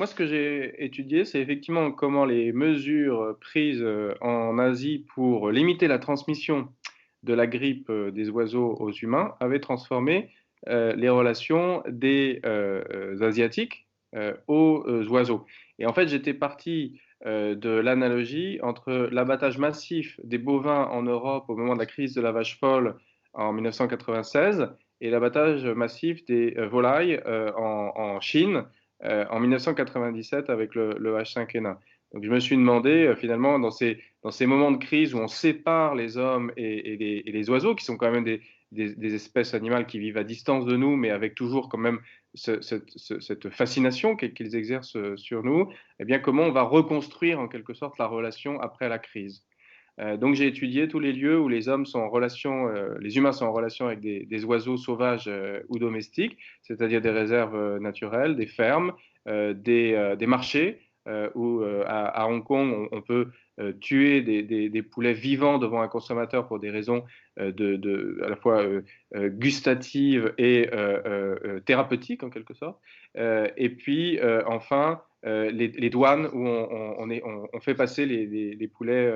moi, ce que j'ai étudié, c'est effectivement comment les mesures prises en Asie pour limiter la transmission de la grippe des oiseaux aux humains avaient transformé les relations des Asiatiques aux oiseaux. Et en fait, j'étais parti de l'analogie entre l'abattage massif des bovins en Europe au moment de la crise de la vache folle en 1996 et l'abattage massif des volailles en Chine en 1997 avec le H5N1. Donc je me suis demandé, finalement, dans ces moments de crise où on sépare les hommes et les oiseaux, qui sont quand même des espèces animales qui vivent à distance de nous, mais avec toujours quand même cette fascination qu'ils exercent sur nous, eh bien, comment on va reconstruire en quelque sorte la relation après la crise. Donc j'ai étudié tous les lieux où les hommes sont en relation, les humains sont en relation avec des oiseaux sauvages ou domestiques, c'est-à-dire des réserves naturelles, des fermes, des marchés, où à Hong Kong on peut tuer des poulets vivants devant un consommateur pour des raisons à la fois gustatives et thérapeutiques en quelque sorte. Et puis enfin les douanes où on fait passer les poulets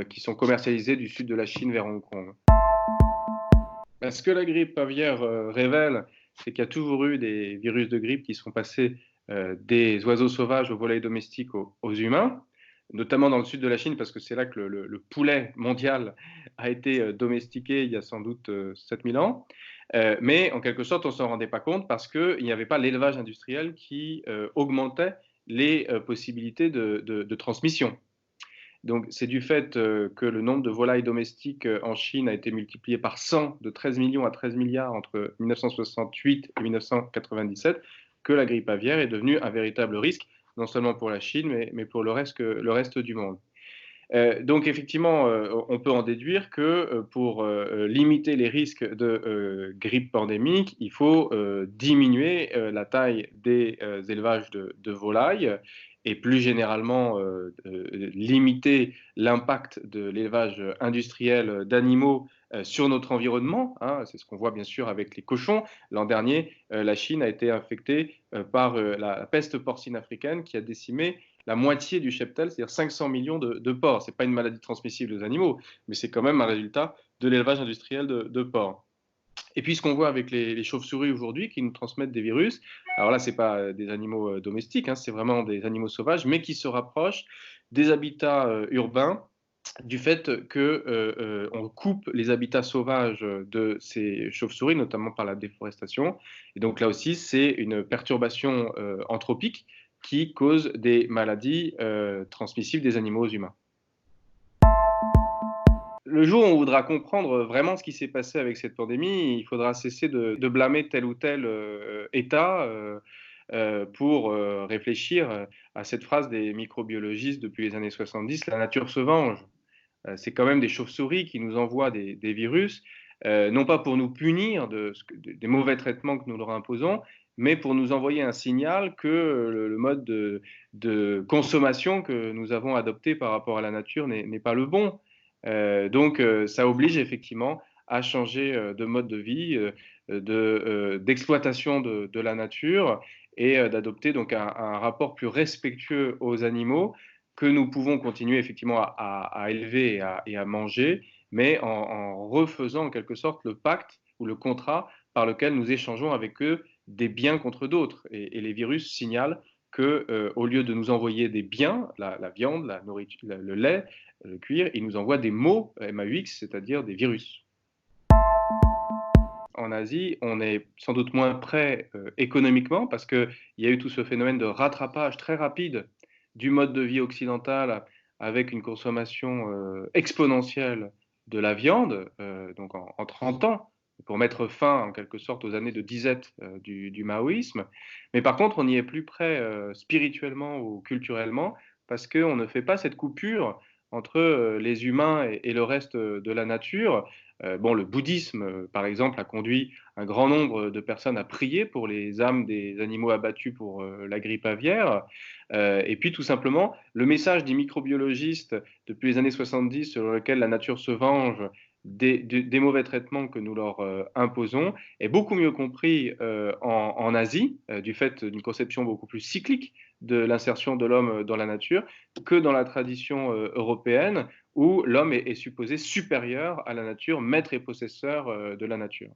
qui sont commercialisés du sud de la Chine vers Hong Kong. Ce que la grippe aviaire révèle, c'est qu'il y a toujours eu des virus de grippe qui sont passés des oiseaux sauvages aux volailles domestiques aux humains, notamment dans le sud de la Chine, parce que c'est là que le poulet mondial a été domestiqué il y a sans doute 7000 ans. Mais en quelque sorte, on ne s'en rendait pas compte parce qu'il n'y avait pas l'élevage industriel qui augmentait les possibilités de transmission. Donc, c'est du fait que le nombre de volailles domestiques en Chine a été multiplié par 100, de 13 millions à 13 milliards entre 1968 et 1997, que la grippe aviaire est devenue un véritable risque, non seulement pour la Chine, mais pour le reste du monde. Donc effectivement, on peut en déduire que pour limiter les risques de grippe pandémique, il faut diminuer la taille des élevages de volailles et plus généralement limiter l'impact de l'élevage industriel d'animaux sur notre environnement, hein. C'est ce qu'on voit bien sûr avec les cochons. L'an dernier, la Chine a été infectée par la peste porcine africaine qui a décimé la moitié du cheptel, c'est-à-dire 500 millions de porcs. Ce n'est pas une maladie transmissible aux animaux, mais c'est quand même un résultat de l'élevage industriel de porcs. Et puis ce qu'on voit avec les chauves-souris aujourd'hui qui nous transmettent des virus, alors là, ce n'est pas des animaux domestiques, hein, c'est vraiment des animaux sauvages, mais qui se rapprochent des habitats urbains du fait qu'on coupe les habitats sauvages de ces chauves-souris, notamment par la déforestation. Et donc là aussi, c'est une perturbation anthropique qui cause des maladies transmissibles des animaux aux humains. Le jour où on voudra comprendre vraiment ce qui s'est passé avec cette pandémie, il faudra cesser de blâmer tel ou tel État pour réfléchir à cette phrase des microbiologistes depuis les années 70, la nature se venge. C'est quand même des chauves-souris qui nous envoient des virus, non pas pour nous punir des mauvais traitements que nous leur imposons, mais pour nous envoyer un signal que le mode de consommation que nous avons adopté par rapport à la nature n'est pas le bon. Donc, ça oblige effectivement à changer de mode de vie, d'exploitation de la nature et d'adopter donc un rapport plus respectueux aux animaux que nous pouvons continuer effectivement à élever et à manger, mais en refaisant en quelque sorte le pacte ou le contrat par lequel nous échangeons avec eux des biens contre d'autres. Et les virus signalent que, au lieu de nous envoyer des biens, la viande, la nourriture, le lait, le cuir, ils nous envoient des maux, MAUX, c'est-à-dire des virus. En Asie, on est sans doute moins prêt économiquement parce qu'il y a eu tout ce phénomène de rattrapage très rapide du mode de vie occidental avec une consommation exponentielle de la viande, donc en 30 ans, pour mettre fin en quelque sorte aux années de disette du maoïsme. Mais par contre, on n'y est plus prêt spirituellement ou culturellement parce qu'on ne fait pas cette coupure entre les humains et le reste de la nature. Bon, le bouddhisme, par exemple, a conduit un grand nombre de personnes à prier pour les âmes des animaux abattus pour la grippe aviaire. Et puis, tout simplement, le message des microbiologistes depuis les années 70 sur lequel la nature se venge des mauvais traitements que nous leur imposons est beaucoup mieux compris en Asie, du fait d'une conception beaucoup plus cyclique de l'insertion de l'homme dans la nature, que dans la tradition européenne, où l'homme est supposé supérieur à la nature, maître et possesseur de la nature.